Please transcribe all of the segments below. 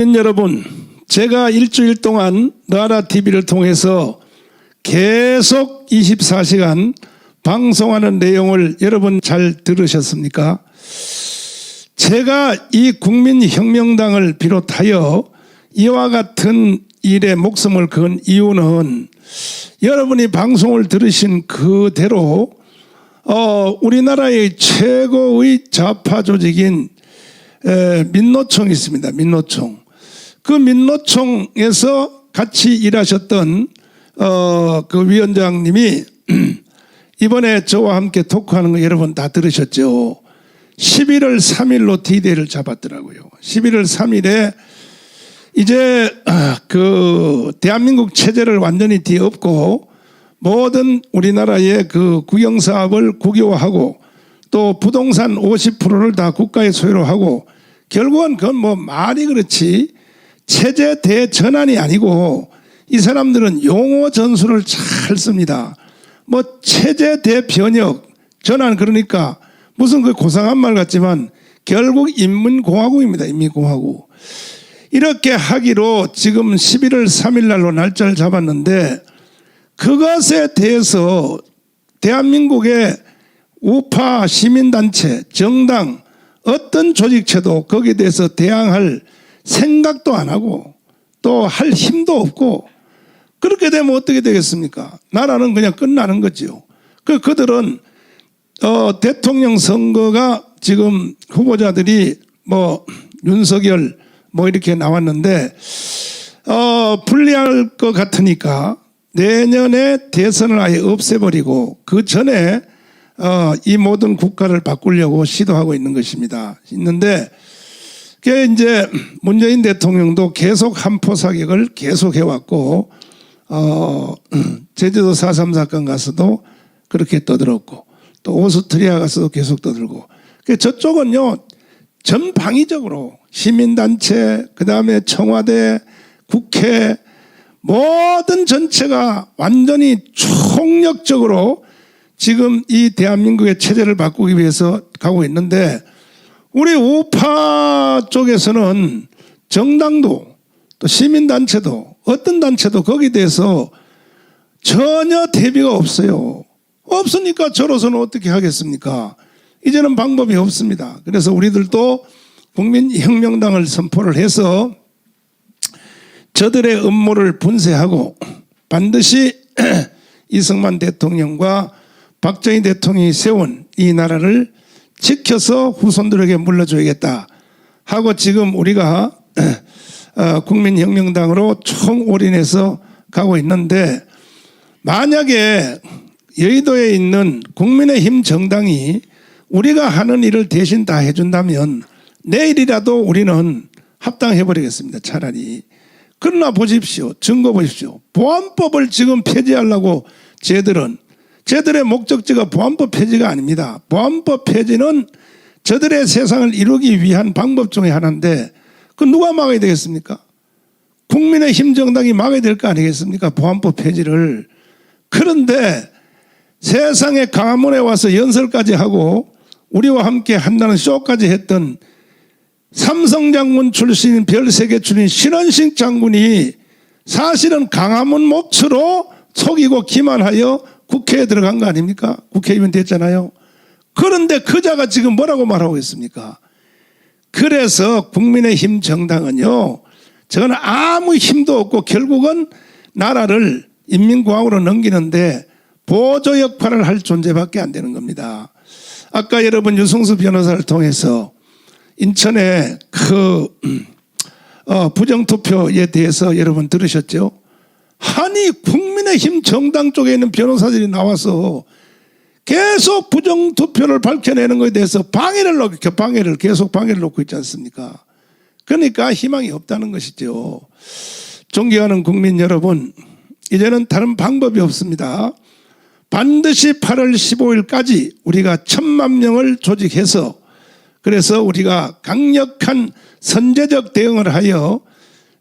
여러분, 제가 일주일 동안 나라TV를 통해서 계속 24시간 방송하는 내용을 여러분 잘 들으셨습니까? 제가 이 국민혁명당을 비롯하여 이와 같은 일에 목숨을 건 이유는 여러분이 방송을 들으신 그대로 우리나라의 최고의 좌파 조직인 민노총이 있습니다. 민노총. 그 민노총에서 같이 일하셨던 그 위원장님이 이번에 저와 함께 토크하는 거 여러분 다 들으셨죠? 11월 3일로 D-Day를 잡았더라고요. 11월 3일에 이제 그 대한민국 체제를 완전히 뒤엎고 모든 우리나라의 그 국영사업을 국유화하고 또 부동산 50%를 다 국가의 소유로 하고 결국은 그건 뭐 말이 그렇지 체제 대전환이 아니고 이 사람들은 용어 전술을 잘 씁니다. 뭐 체제 대변혁 전환 그러니까 무슨 그 고상한 말 같지만 결국 인민공화국입니다. 인민공화국. 이렇게 하기로 지금 11월 3일 날로 날짜를 잡았는데 그것에 대해서 대한민국의 우파 시민단체, 정당, 어떤 조직체도 거기에 대해서 대항할 생각도 안 하고 또 할 힘도 없고 그렇게 되면 어떻게 되겠습니까? 나라는 그냥 끝나는 거죠. 그들은 대통령 선거가 지금 후보자들이 뭐 윤석열 뭐 이렇게 나왔는데 불리할 것 같으니까 내년에 대선을 아예 없애버리고 그 전에 이 모든 국가를 바꾸려고 시도하고 있는 것입니다. 있는데 그게 이제 문재인 대통령도 계속 한포 사격을 계속 해왔고 제주도 4.3 사건 가서도 그렇게 떠들었고 또 오스트리아 가서도 계속 떠들고 저쪽은요 전방위적으로 시민단체 그다음에 청와대 국회 모든 전체가 완전히 총력적으로 지금 이 대한민국의 체제를 바꾸기 위해서 가고 있는데 우리 우파 쪽에서는 정당도 또 시민단체도 어떤 단체도 거기에 대해서 전혀 대비가 없어요. 없으니까 저로서는 어떻게 하겠습니까? 이제는 방법이 없습니다. 그래서 우리들도 국민혁명당을 선포를 해서 저들의 음모를 분쇄하고 반드시 이승만 대통령과 박정희 대통령이 세운 이 나라를 지켜서 후손들에게 물려줘야겠다 하고 지금 우리가 국민혁명당으로 총올인해서 가고 있는데 만약에 여의도에 있는 국민의힘 정당이 우리가 하는 일을 대신 다 해준다면 내일이라도 우리는 합당해버리겠습니다. 차라리. 그러나 보십시오. 증거 보십시오. 보안법을 지금 폐지하려고 쟤들의 목적지가 보안법 폐지가 아닙니다. 보안법 폐지는 저들의 세상을 이루기 위한 방법 중에 하나인데 그 누가 막아야 되겠습니까? 국민의힘 정당이 막아야 될 거 아니겠습니까? 보안법 폐지를. 그런데 세상에 강화문에 와서 연설까지 하고 우리와 함께 한다는 쇼까지 했던 삼성장군 출신인 별세계 출신 신원식 장군이 사실은 강화문 목초로 속이고 기만하여 국회에 들어간 거 아닙니까? 국회의원 됐잖아요. 그런데 그자가 지금 뭐라고 말하고 있습니까? 그래서 국민의힘 정당은요 저건 아무 힘도 없고 결국은 나라를 인민공화국으로 넘기는데 보조 역할을 할 존재밖에 안 되는 겁니다. 아까 여러분 유승수 변호사를 통해서 인천의 그 부정투표에 대해서 여러분 들으셨죠? 아니 국민의힘 정당 쪽에 있는 변호사들이 나와서 계속 부정투표를 밝혀내는 것에 대해서 계속 방해를 놓고 있지 않습니까? 그러니까 희망이 없다는 것이죠. 존경하는 국민 여러분, 이제는 다른 방법이 없습니다. 반드시 8월 15일까지 우리가 1,000만 명을 조직해서 그래서 우리가 강력한 선제적 대응을 하여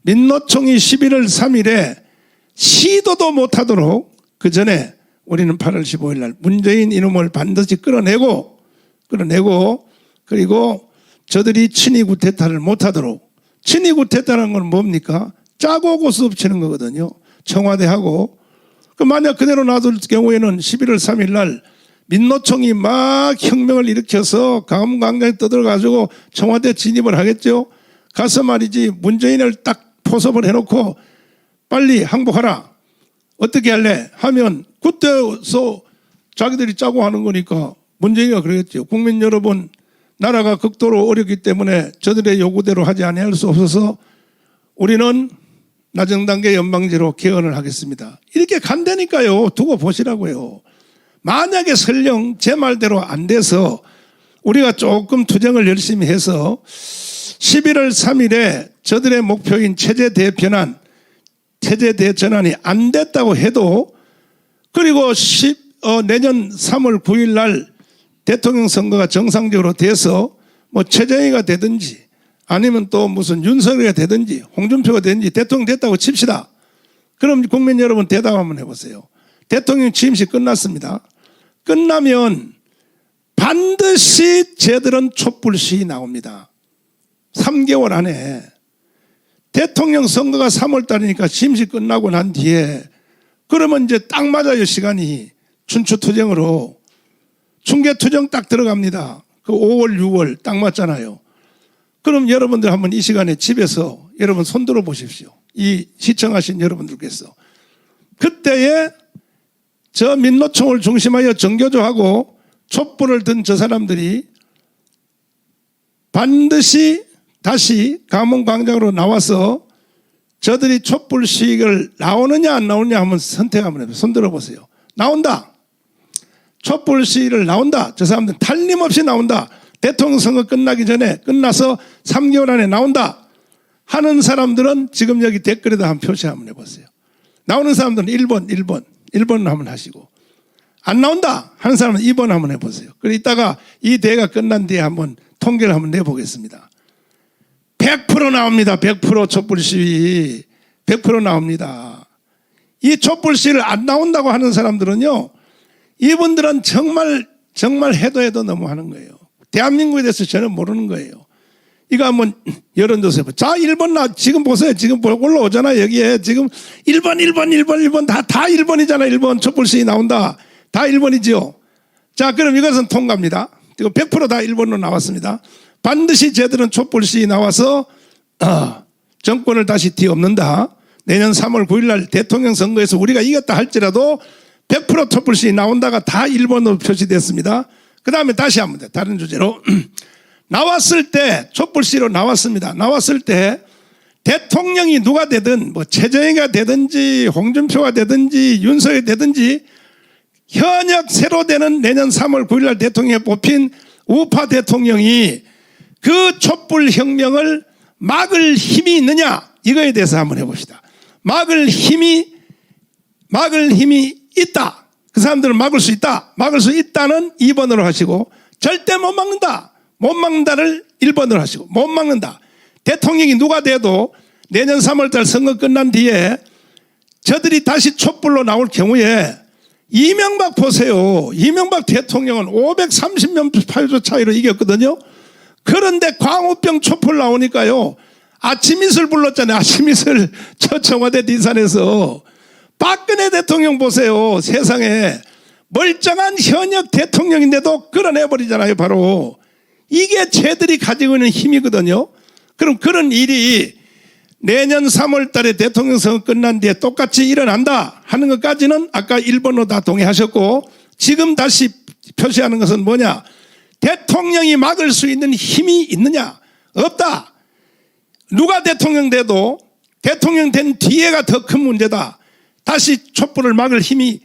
민노총이 11월 3일에 시도도 못하도록 그 전에 우리는 8월 15일 날 문재인 이놈을 반드시 끌어내고 그리고 저들이 친위 구태타를 못하도록 친이구태했다는 건 뭡니까? 짜고 고수 붙이는 거거든요. 청와대하고. 그 만약 그대로 놔둘 경우에는 11월 3일 날 민노총이 막 혁명을 일으켜서 강원광장에 떠들어가지고 청와대 진입을 하겠죠. 가서 말이지 문재인을 딱 포섭을 해놓고 빨리 항복하라. 어떻게 할래? 하면 그때서 자기들이 짜고 하는 거니까 문재인이가 그러겠죠. 국민 여러분, 나라가 극도로 어렵기 때문에 저들의 요구대로 하지 아니할 수 없어서 우리는 낮은 단계 연방제로 개헌을 하겠습니다. 이렇게 간다니까요. 두고 보시라고요. 만약에 설령 제 말대로 안 돼서 우리가 조금 투쟁을 열심히 해서 11월 3일에 저들의 목표인 체제 대전환이 안 됐다고 해도 그리고 내년 3월 9일 날 대통령 선거가 정상적으로 돼서 뭐 최재형이가 되든지 아니면 또 무슨 윤석열이가 되든지 홍준표가 되든지 대통령 됐다고 칩시다. 그럼 국민 여러분 대답 한번 해보세요. 대통령 취임식 끝났습니다. 끝나면 반드시 쟤들은 촛불 시위 나옵니다. 3개월 안에. 대통령 선거가 3월 달이니까 취임식 끝나고 난 뒤에 그러면 이제 딱 맞아요. 시간이 춘추투쟁으로. 중개투쟁 딱 들어갑니다. 그 5월 6월 딱 맞잖아요. 그럼 여러분들 한번 이 시간에 집에서 여러분 손들어 보십시오. 이 시청하신 여러분들께서 그때에 저 민노총을 중심하여 정교조하고 촛불을 든 저 사람들이 반드시 다시 강원광장으로 나와서 저들이 촛불 시위를 나오느냐 안 나오느냐 한번 선택 한번 해보세요. 손들어 보세요. 나온다. 촛불 시위를 나온다. 저 사람들은 탈림없이 나온다. 대통령 선거 끝나기 전에 끝나서 3개월 안에 나온다 하는 사람들은 지금 여기 댓글에다 한번 표시 한번 해보세요. 나오는 사람들은 1번을 한번 하시고 안 나온다 하는 사람은 2번 한번 해보세요. 그리고 이따가 이 대회가 끝난 뒤에 한번 통계를 한번 내보겠습니다. 100% 나옵니다. 100% 촛불 시위 100% 나옵니다. 이 촛불 시위를 안 나온다고 하는 사람들은요, 이분들은 정말 해도 너무하는 거예요. 대한민국에 대해서 전혀 모르는 거예요. 이거 한번 여론조사 해봐. 자, 1번 지금 보세요. 지금 올라오잖아. 여기에 지금 1번 다 1번이잖아. 1번 촛불 시위 나온다. 다 1번이지요. 자, 그럼 이것은 통과입니다. 이거 100% 다 1번으로 나왔습니다. 반드시 쟤들은 촛불 시위 나와서 정권을 다시 뒤엎는다. 내년 3월 9일 날 대통령 선거에서 우리가 이겼다 할지라도 100% 촛불 시위 나온다가 다 1번으로 표시됐습니다. 그 다음에 다시 한번 다른 주제로 나왔을 때 촛불 시위로 나왔습니다. 나왔을 때 대통령이 누가 되든 뭐 최재형이가 되든지 홍준표가 되든지 윤석열이 되든지 현역 새로 되는 내년 3월 9일 날 대통령에 뽑힌 우파 대통령이 그 촛불 혁명을 막을 힘이 있느냐 이거에 대해서 한번 해봅시다. 막을 힘이 있다. 그 사람들은 막을 수 있다. 막을 수 있다는 2번으로 하시고 절대 못 막는다. 못 막는다를 1번으로 하시고 못 막는다. 대통령이 누가 돼도 내년 3월달 선거 끝난 뒤에 저들이 다시 촛불로 나올 경우에 이명박 보세요. 이명박 대통령은 530명 8조 차이로 이겼거든요. 그런데 광우병 촛불 나오니까요. 아침 이슬 불렀잖아요. 아침 이슬 저 청와대 뒷산에서. 박근혜 대통령 보세요. 세상에 멀쩡한 현역 대통령인데도 끌어내버리잖아요. 바로 이게 쟤들이 가지고 있는 힘이거든요. 그럼 그런 일이 내년 3월 달에 대통령 선거 끝난 뒤에 똑같이 일어난다 하는 것까지는 아까 1번으로 다 동의하셨고 지금 다시 표시하는 것은 뭐냐. 대통령이 막을 수 있는 힘이 있느냐. 없다. 누가 대통령 돼도 대통령 된 뒤에가 더 큰 문제다. 다시 촛불을 막을 힘이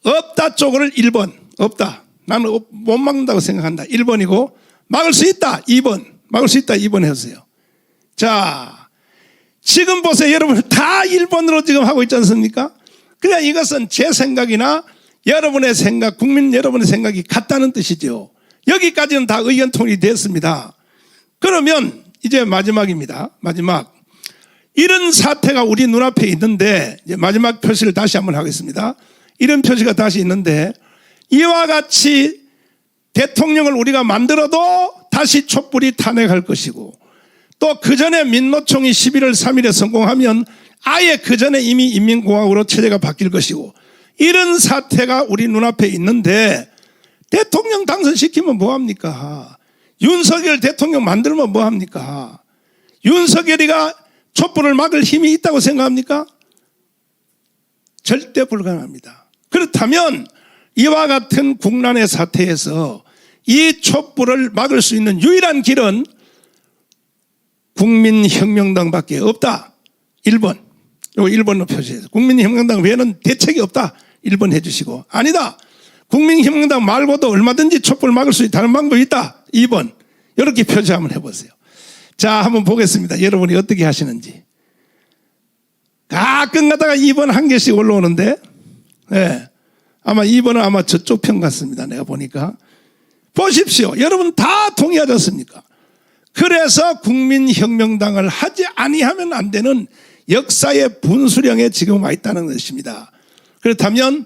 없다 쪽을 1번. 없다. 나는 못 막는다고 생각한다. 1번이고 막을 수 있다. 2번. 막을 수 있다. 2번 해주세요. 자, 지금 보세요. 여러분 다 1번으로 지금 하고 있지 않습니까? 그냥 이것은 제 생각이나 여러분의 생각, 국민 여러분의 생각이 같다는 뜻이죠. 여기까지는 다 의견 통일이 됐습니다. 그러면 이제 마지막입니다. 마지막. 이런 사태가 우리 눈앞에 있는데 이제 마지막 표시를 다시 한번 하겠습니다. 이런 표시가 다시 있는데 이와 같이 대통령을 우리가 만들어도 다시 촛불이 탄핵할 것이고 또 그 전에 민노총이 11월 3일에 성공하면 아예 그 전에 이미 인민공화국으로 체제가 바뀔 것이고, 이런 사태가 우리 눈앞에 있는데 대통령 당선시키면 뭐합니까? 윤석열 대통령 만들면 뭐합니까? 윤석열이가 촛불을 막을 힘이 있다고 생각합니까? 절대 불가능합니다. 그렇다면 이와 같은 국난의 사태에서 이 촛불을 막을 수 있는 유일한 길은 국민혁명당밖에 없다. 1번. 이거 1번으로 표시해서 국민혁명당 외에는 대책이 없다. 1번 해주시고, 아니다, 국민혁명당 말고도 얼마든지 촛불 막을 수 있는 다른 방법이 있다. 2번. 이렇게 표시 한번 해보세요. 자, 한번 보겠습니다. 여러분이 어떻게 하시는지. 가끔 가다가 2번 한 개씩 올라오는데, 네, 아마 2번은 아마 저쪽 편 같습니다. 내가 보니까. 보십시오. 여러분 다 동의하지 않습니까? 그래서 국민혁명당을 하지 아니하면 안 되는 역사의 분수령에 지금 와 있다는 것입니다. 그렇다면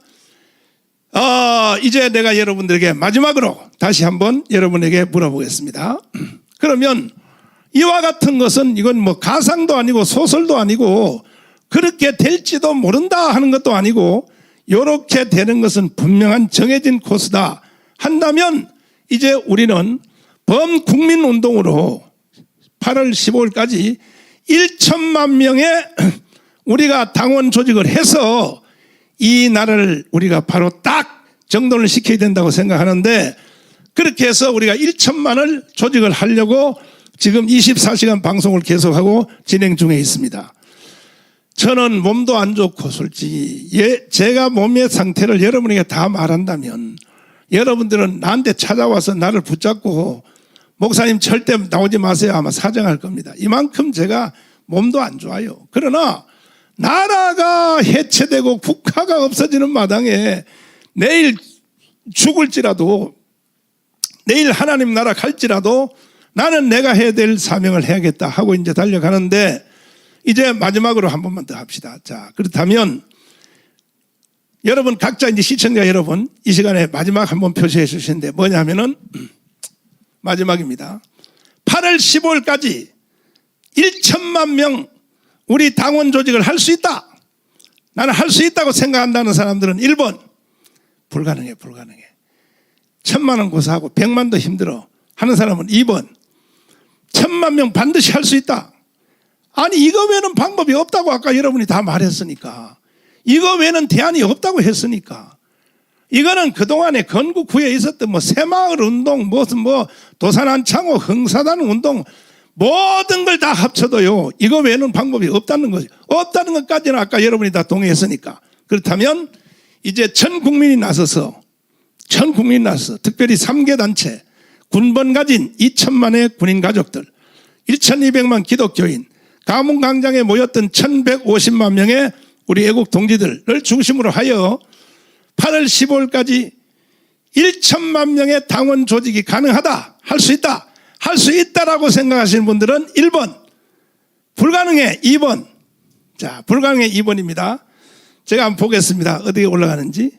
이제 내가 여러분들에게 마지막으로 다시 한번 여러분에게 물어보겠습니다. 그러면 이와 같은 것은 이건 뭐 가상도 아니고 소설도 아니고 그렇게 될지도 모른다 하는 것도 아니고, 이렇게 되는 것은 분명한 정해진 코스다 한다면 이제 우리는 범국민운동으로 8월 15일까지 1천만 명의 우리가 당원 조직을 해서 이 나라를 우리가 바로 딱 정돈을 시켜야 된다고 생각하는데, 그렇게 해서 우리가 1천만을 조직을 하려고 지금 24시간 방송을 계속하고 진행 중에 있습니다. 저는 몸도 안 좋고 솔직히 제가 몸의 상태를 여러분에게 다 말한다면 여러분들은 나한테 찾아와서 나를 붙잡고 목사님 절대 나오지 마세요 아마 사정할 겁니다. 이만큼 제가 몸도 안 좋아요. 그러나 나라가 해체되고 국가가 없어지는 마당에 내일 죽을지라도, 내일 하나님 나라 갈지라도 나는 내가 해야 될 사명을 해야겠다 하고 이제 달려가는데, 이제 마지막으로 한 번만 더 합시다. 자, 그렇다면 여러분 각자 이제 시청자 여러분 이 시간에 마지막 한번 표시해 주시는데 뭐냐면은 마지막입니다. 8월 15일까지 1천만 명 우리 당원 조직을 할 수 있다. 나는 할 수 있다고 생각한다는 사람들은 1번. 불가능해. 1,000만 원 고사하고 100만도 힘들어 하는 사람은 2번. 1,000만 명 반드시 할 수 있다. 아니 이거 외에는 방법이 없다고 아까 여러분이 다 말했으니까, 이거 외에는 대안이 없다고 했으니까, 이거는 그동안에 건국 후에 있었던 뭐 새마을 운동, 무슨 뭐 도산안창호 흥사단 운동 모든 걸 다 합쳐도요 이거 외에는 방법이 없다는 거죠. 없다는 것까지는 아까 여러분이 다 동의했으니까. 그렇다면 이제 전 국민이 나서서 특별히 3개 단체, 군번 가진 2천만의 군인 가족들, 1,200만 기독교인, 가문광장에 모였던 1,150만 명의 우리 애국 동지들을 중심으로 하여 8월 15일까지 1천만 명의 당원 조직이 가능하다, 할 수 있다, 할 수 있다라고 생각하시는 분들은 1번, 불가능해 2번. 자, 불가능해 2번입니다. 제가 한번 보겠습니다. 어디에 올라가는지.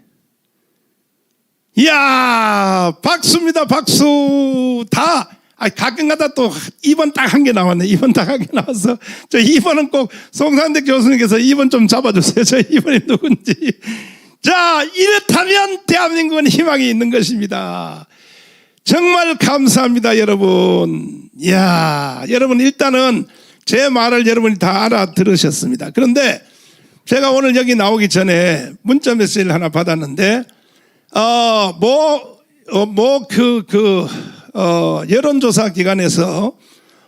이야, 박수입니다. 박수. 다 가끔가다 또 2번 딱 한 개 나왔네. 2번 딱 한 개 나와서 저 2번은 꼭 송상택 교수님께서 2번 좀 잡아주세요. 저 2번이 누군지. 자, 이렇다면 대한민국은 희망이 있는 것입니다. 정말 감사합니다, 여러분. 이야, 여러분 일단은 제 말을 여러분이 다 알아들으셨습니다. 그런데 제가 오늘 여기 나오기 전에 문자 메시지를 하나 받았는데, 여론조사 기관에서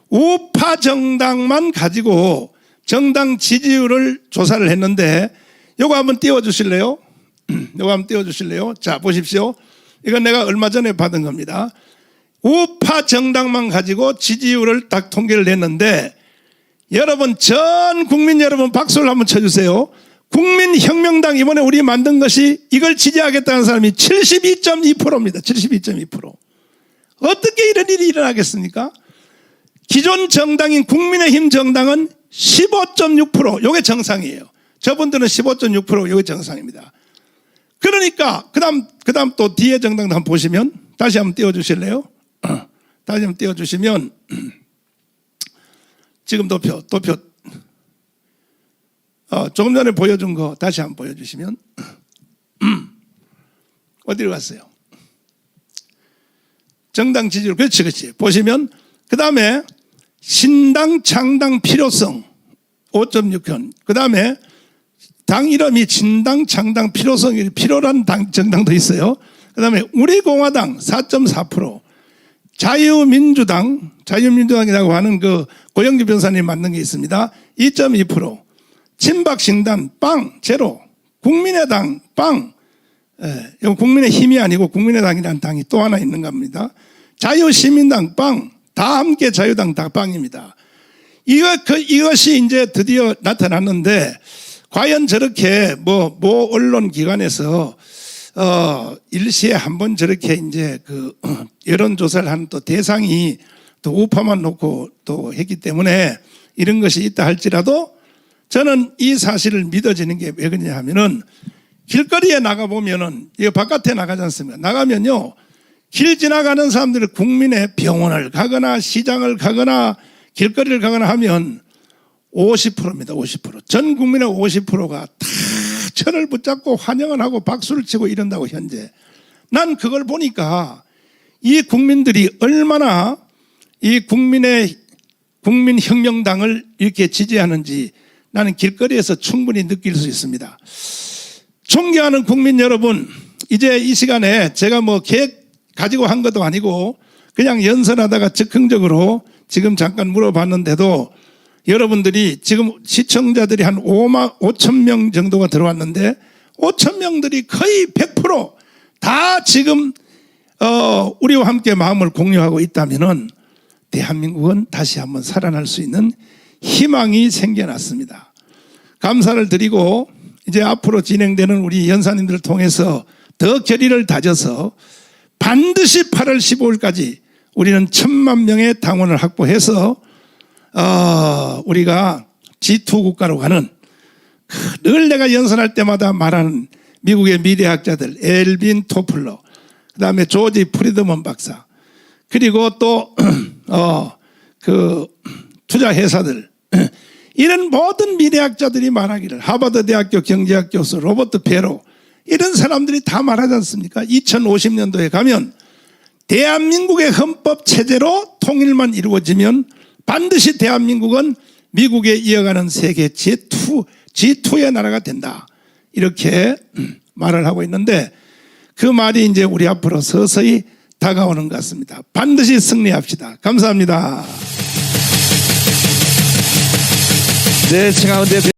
우파 정당만 가지고 정당 지지율을 조사를 했는데, 요거 한번 띄워주실래요? 요거 한번 띄워주실래요? 자, 보십시오. 이건 내가 얼마 전에 받은 겁니다. 우파 정당만 가지고 지지율을 딱 통계를 냈는데, 여러분, 전 국민 여러분 박수를 한번 쳐주세요. 국민혁명당 이번에 우리 만든 것이 이걸 지지하겠다는 사람이 72.2%입니다. 72.2%. 어떻게 이런 일이 일어나겠습니까? 기존 정당인 국민의힘 정당은 15.6%, 요게 정상이에요. 저분들은 15.6%, 요게 정상입니다. 그러니까 그다음 또 뒤에 정당도 한번 보시면, 다시 한번 띄워주실래요? 다시 한번 띄워주시면, 지금 도표 조금 전에 보여준 거 다시 한번 보여주시면 어디로 갔어요? 정당 지지율, 그렇지. 보시면 그 다음에 신당 창당 필요성 5.6현, 그 다음에 당 이름이 진당 창당 필요성이 필요한 정당도 있어요. 그 다음에 우리공화당 4.4%, 자유민주당이라고 하는 그 고영기 변호사님 만든 게 있습니다. 2.2%, 친박신당 빵 제로, 국민의당 빵, 이거 국민의 힘이 아니고 국민의당이라는 당이 또 하나 있는 겁니다. 자유시민당 빵, 다 함께 자유당 다 빵입니다. 이것이 이제 드디어 나타났는데, 과연 저렇게 모 언론 기관에서 일시에 한번 저렇게 이제 그 여론조사를 하는 또 대상이 또 우파만 놓고 또 했기 때문에 이런 것이 있다 할지라도 저는 이 사실을 믿어지는 게 왜 그러냐 하면은, 길거리에 나가보면은, 이거 바깥에 나가지 않습니까? 나가면요, 길 지나가는 사람들이 국민의 병원을 가거나 시장을 가거나 길거리를 가거나 하면 50%입니다. 50%. 전 국민의 50%가 다 천을 붙잡고 환영을 하고 박수를 치고 이런다고 현재. 난 그걸 보니까 이 국민들이 얼마나 이 국민혁명당을 이렇게 지지하는지 나는 길거리에서 충분히 느낄 수 있습니다. 존경하는 국민 여러분, 이제 이 시간에 제가 뭐 계획 가지고 한 것도 아니고 그냥 연설하다가 즉흥적으로 지금 잠깐 물어봤는데도 여러분들이 지금 시청자들이 한 5천 명 정도가 들어왔는데 5천 명들이 거의 100% 지금 우리와 함께 마음을 공유하고 있다면은 대한민국은 다시 한번 살아날 수 있는 희망이 생겨났습니다. 감사를 드리고 이제 앞으로 진행되는 우리 연사님들을 통해서 더 결의를 다져서 반드시 8월 15일까지 우리는 1,000만 명의 당원을 확보해서 우리가 G2 국가로 가는, 늘 내가 연설할 때마다 말하는 미국의 미래학자들 엘빈 토플러, 그 다음에 조지 프리드먼 박사, 그리고 또 그 투자회사들, 이런 모든 미래학자들이 말하기를, 하버드 대학교 경제학 교수 로버트 베로, 이런 사람들이 다 말하지 않습니까? 2050년도에 가면 대한민국의 헌법 체제로 통일만 이루어지면 반드시 대한민국은 미국에 이어가는 세계 G2의 나라가 된다, 이렇게 말을 하고 있는데, 그 말이 이제 우리 앞으로 서서히 다가오는 것 같습니다. 반드시 승리합시다. 감사합니다. 네, 청와대